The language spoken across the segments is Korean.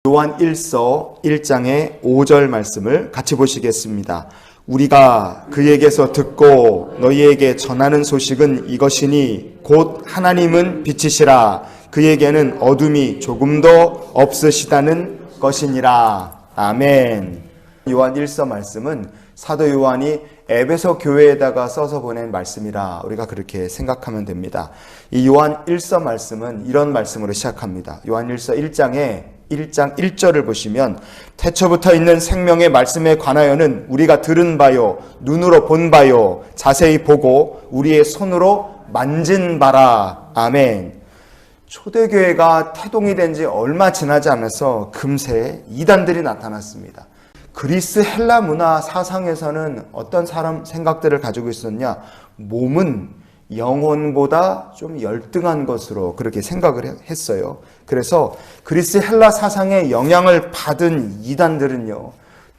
요한 1서 1장의 5절 말씀을 같이 보시겠습니다. 우리가 그에게서 듣고 너희에게 전하는 소식은 이것이니 곧 하나님은 빛이시라 그에게는 어둠이 조금도 없으시다는 것이니라. 아멘. 요한 1서 말씀은 사도 요한이 에베소 교회에다가 써서 보낸 말씀이라 우리가 그렇게 생각하면 됩니다. 이 요한 1서 말씀은 이런 말씀으로 시작합니다. 요한 1서 1장 1절을 보시면 태초부터 있는 생명의 말씀에 관하여는 우리가 들은 바요 눈으로 본 바요 자세히 보고 우리의 손으로 만진 바라. 아멘. 초대교회가 태동이 된 지 얼마 지나지 않아서 금세 이단들이 나타났습니다. 그리스 헬라 문화 사상에서는 어떤 사람 생각들을 가지고 있었냐, 몸은 영혼보다 좀 열등한 것으로 그렇게 생각을 했어요. 그래서 그리스 헬라 사상의 영향을 받은 이단들은요,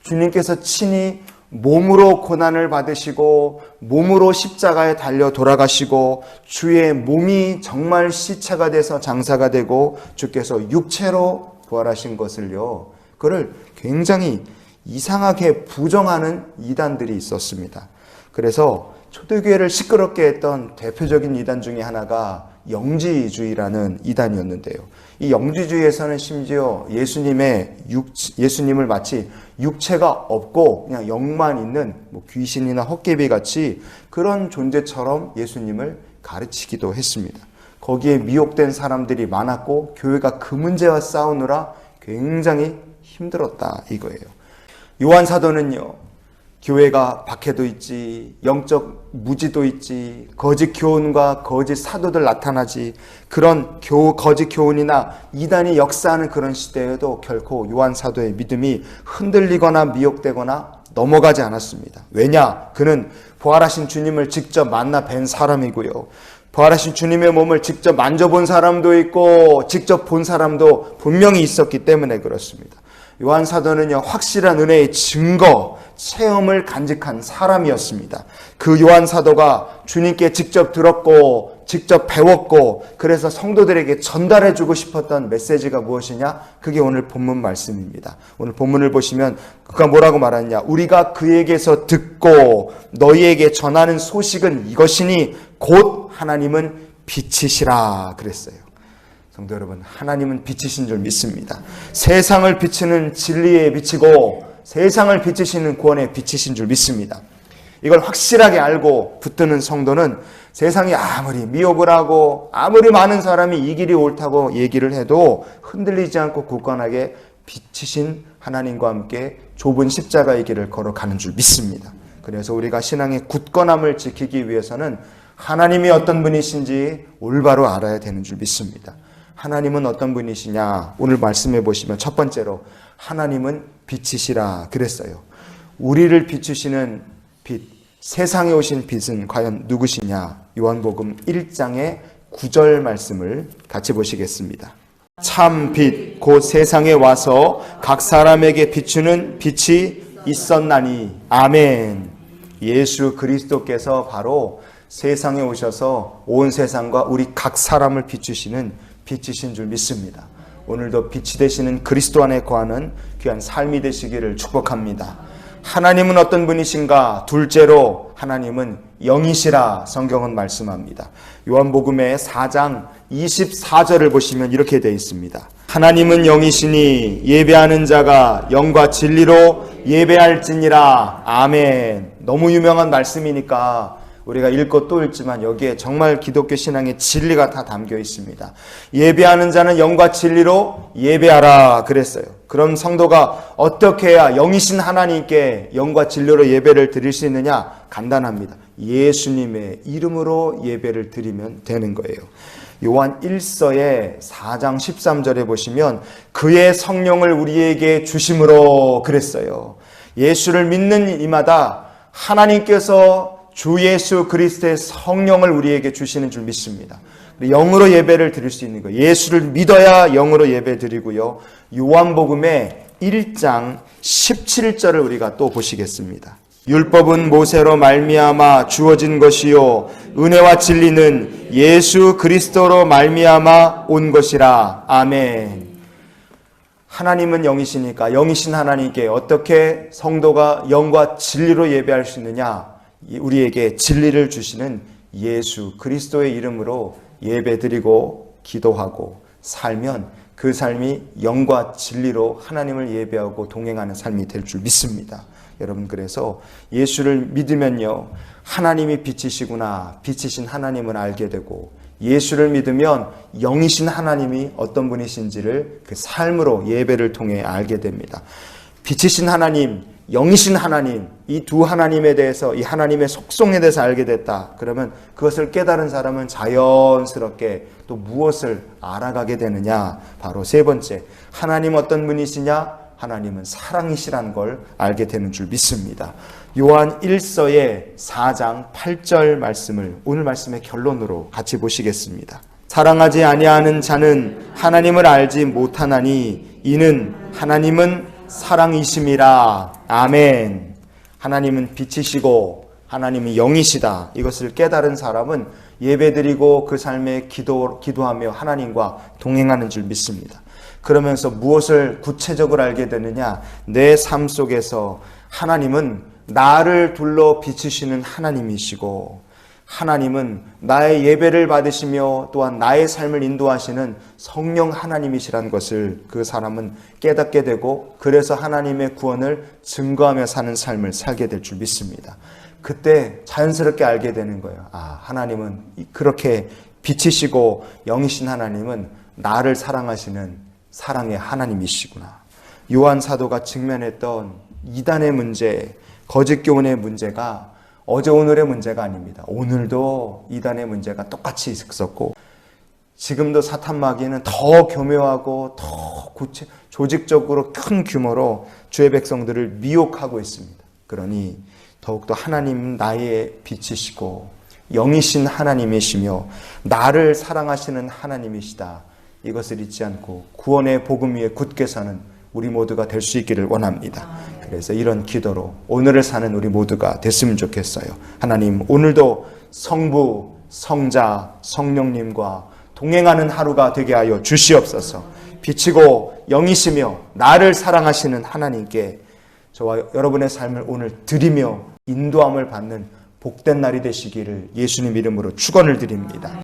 주님께서 친히 몸으로 고난을 받으시고 몸으로 십자가에 달려 돌아가시고 주의 몸이 정말 시체가 돼서 장사가 되고 주께서 육체로 부활하신 것을요, 그걸 굉장히 이상하게 부정하는 이단들이 있었습니다. 그래서 초대교회를 시끄럽게 했던 대표적인 이단 중에 하나가 영지주의라는 이단이었는데요. 이 영지주의에서는 심지어 예수님을 마치 육체가 없고 그냥 영만 있는 귀신이나 헛개비 같이 그런 존재처럼 예수님을 가르치기도 했습니다. 거기에 미혹된 사람들이 많았고 교회가 그 문제와 싸우느라 굉장히 힘들었다 이거예요. 요한 사도는요, 교회가 박해도 있지, 영적 무지도 있지, 거짓 교훈과 거짓 사도들 나타나지, 그런 거짓 교훈이나 이단이 역사하는 그런 시대에도 결코 요한 사도의 믿음이 흔들리거나 미혹되거나 넘어가지 않았습니다. 왜냐? 그는 부활하신 주님을 직접 만나 뵌 사람이고요. 부활하신 주님의 몸을 직접 만져본 사람도 있고 직접 본 사람도 분명히 있었기 때문에 그렇습니다. 요한 사도는요, 확실한 은혜의 증거, 체험을 간직한 사람이었습니다. 그 요한 사도가 주님께 직접 들었고 직접 배웠고 그래서 성도들에게 전달해주고 싶었던 메시지가 무엇이냐? 그게 오늘 본문 말씀입니다. 오늘 본문을 보시면 그가 뭐라고 말하느냐? 우리가 그에게서 듣고 너희에게 전하는 소식은 이것이니 곧 하나님은 빛이시라 그랬어요. 성도 여러분, 하나님은 빛이신 줄 믿습니다. 세상을 비추는 진리의 빛이고 세상을 비추시는 구원의 빛이신 줄 믿습니다. 이걸 확실하게 알고 붙드는 성도는 세상이 아무리 미혹을 하고 아무리 많은 사람이 이 길이 옳다고 얘기를 해도 흔들리지 않고 굳건하게 빛이신 하나님과 함께 좁은 십자가의 길을 걸어가는 줄 믿습니다. 그래서 우리가 신앙의 굳건함을 지키기 위해서는 하나님이 어떤 분이신지 올바로 알아야 되는 줄 믿습니다. 하나님은 어떤 분이시냐? 오늘 말씀해 보시면 첫 번째로 하나님은 빛이시라 그랬어요. 우리를 비추시는 빛, 세상에 오신 빛은 과연 누구시냐? 요한복음 1장의 9절 말씀을 같이 보시겠습니다. 참 빛, 곧 세상에 와서 각 사람에게 비추는 빛이 있었나니. 아멘. 예수 그리스도께서 바로 세상에 오셔서 온 세상과 우리 각 사람을 비추시는 빛이신 줄 믿습니다. 오늘도 빛이 되시는 그리스도 안에 거하는 귀한 삶이 되시기를 축복합니다. 하나님은 어떤 분이신가? 둘째로 하나님은 영이시라 성경은 말씀합니다. 요한복음의 4장 24절을 보시면 이렇게 되어 있습니다. 하나님은 영이시니 예배하는 자가 영과 진리로 예배할지니라. 아멘. 너무 유명한 말씀이니까 우리가 읽고 또 읽지만 여기에 정말 기독교 신앙의 진리가 다 담겨 있습니다. 예배하는 자는 영과 진리로 예배하라 그랬어요. 그럼 성도가 어떻게 해야 영이신 하나님께 영과 진리로 예배를 드릴 수 있느냐? 간단합니다. 예수님의 이름으로 예배를 드리면 되는 거예요. 요한 1서의 4장 13절에 보시면 그의 성령을 우리에게 주심으로 그랬어요. 예수를 믿는 이마다 하나님께서 주 예수 그리스도의 성령을 우리에게 주시는 줄 믿습니다. 영으로 예배를 드릴 수 있는 거예요. 예수를 믿어야 영으로 예배 드리고요. 요한복음의 1장 17절을 우리가 또 보시겠습니다. 율법은 모세로 말미암아 주어진 것이요 은혜와 진리는 예수 그리스도로 말미암아 온 것이라. 아멘. 하나님은 영이시니까 영이신 하나님께 어떻게 성도가 영과 진리로 예배할 수 있느냐? 우리에게 진리를 주시는 예수 그리스도의 이름으로 예배드리고 기도하고 살면 그 삶이 영과 진리로 하나님을 예배하고 동행하는 삶이 될 줄 믿습니다. 여러분, 그래서 예수를 믿으면요, 하나님이 빛이시구나, 빛이신 하나님을 알게 되고, 예수를 믿으면 영이신 하나님이 어떤 분이신지를 그 삶으로 예배를 통해 알게 됩니다. 빛이신 하나님, 영이신 하나님, 이 두 하나님에 대해서, 이 하나님의 속성에 대해서 알게 됐다. 그러면 그것을 깨달은 사람은 자연스럽게 또 무엇을 알아가게 되느냐? 바로 세 번째, 하나님 어떤 분이시냐? 하나님은 사랑이시라는 걸 알게 되는 줄 믿습니다. 요한 1서의 4장 8절 말씀을 오늘 말씀의 결론으로 같이 보시겠습니다. 사랑하지 아니하는 자는 하나님을 알지 못하나니 이는 하나님은 사랑이심이라. 아멘. 하나님은 빛이시고 하나님은 영이시다. 이것을 깨달은 사람은 예배드리고 그 삶에 기도하며 하나님과 동행하는 줄 믿습니다. 그러면서 무엇을 구체적으로 알게 되느냐? 내 삶 속에서 하나님은 나를 둘러 비추시는 하나님이시고, 하나님은 나의 예배를 받으시며 또한 나의 삶을 인도하시는 성령 하나님이시라는 것을 그 사람은 깨닫게 되고, 그래서 하나님의 구원을 증거하며 사는 삶을 살게 될 줄 믿습니다. 그때 자연스럽게 알게 되는 거예요. 아, 하나님은 그렇게 빛이시고 영이신 하나님은 나를 사랑하시는 사랑의 하나님이시구나. 요한 사도가 직면했던 이단의 문제, 거짓 교훈의 문제가 어제 오늘의 문제가 아닙니다. 오늘도 이단의 문제가 똑같이 있었고, 지금도 사탄 마귀는 더 교묘하고 더 조직적으로 큰 규모로 주의 백성들을 미혹하고 있습니다. 그러니 더욱더 하나님은 나의 빛이시고 영이신 하나님이시며 나를 사랑하시는 하나님이시다. 이것을 잊지 않고 구원의 복음 위에 굳게 사는 우리 모두가 될 수 있기를 원합니다. 그래서 이런 기도로 오늘을 사는 우리 모두가 됐으면 좋겠어요. 하나님, 오늘도 성부, 성자, 성령님과 동행하는 하루가 되게 하여 주시옵소서. 빛이고 영이시며 나를 사랑하시는 하나님께 저와 여러분의 삶을 오늘 드리며 인도함을 받는 복된 날이 되시기를 예수님 이름으로 축원을 드립니다.